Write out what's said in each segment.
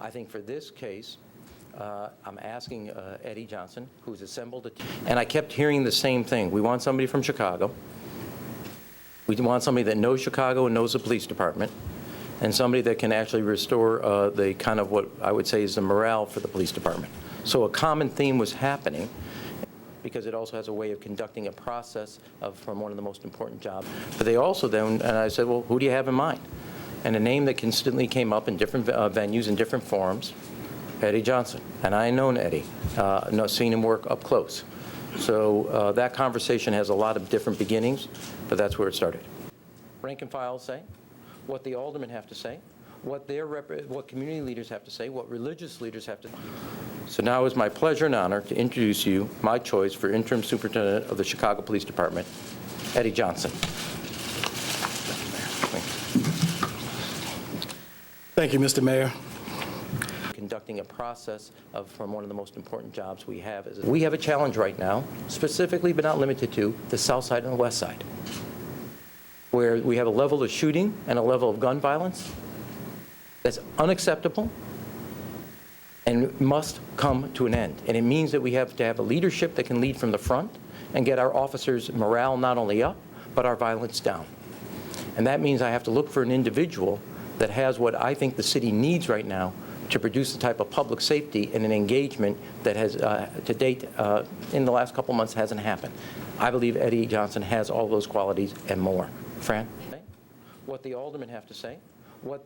I think for this case, I'm asking Eddie Johnson, who's assembled a team, and I kept hearing the same thing. We want somebody from Chicago. We want somebody that knows Chicago and knows the police department, and somebody that can actually restore the kind of what I would say is the morale for the police department. So a common theme was happening, because it also has a way of conducting a process from one of the most important jobs. But they also then, and I said, well, who do you have in mind? And a name that consistently came up in different venues and different forums, Eddie Johnson. And I had known Eddie, seen him work up close. So that conversation has a lot of different beginnings, but that's where it started. Rank and file say, what the aldermen have to say, what community leaders have to say, what religious leaders have to say. So now it's my pleasure and honor to introduce you my choice for interim superintendent of the Chicago Police Department, Eddie Johnson. Thank you, Mr. Mayor. Conducting a process from one of the most important jobs we have. We have a challenge right now, specifically but not limited to the south side and the west side, where we have a level of shooting and a level of gun violence that's unacceptable and must come to an end. And it means that we have to have a leadership that can lead from the front and get our officers' morale not only up, but our violence down. And that means I have to look for an individual that has what I think the city needs right now to produce the type of public safety and an engagement that has, to date, in the last couple months, hasn't happened. I believe Eddie Johnson has all those qualities and more. Fran? What the aldermen have to say, what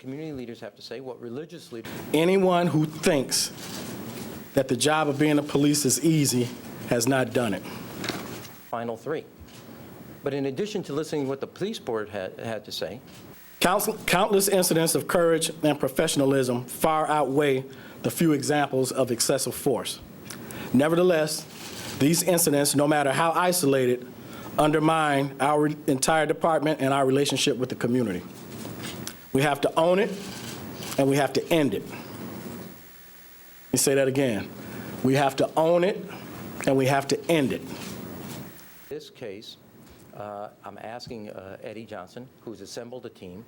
community leaders have to say, what religious leaders. Anyone who thinks that the job of being a police is easy has not done it. Final three. But in addition to listening to what the police board had to say, countless incidents of courage and professionalism far outweigh the few examples of excessive force. Nevertheless, these incidents, no matter how isolated, undermine our entire department and our relationship with the community. We have to own it, and we have to end it. Let me say that again. We have to own it, and we have to end it. In this case, I'm asking Eddie Johnson, who's assembled a team,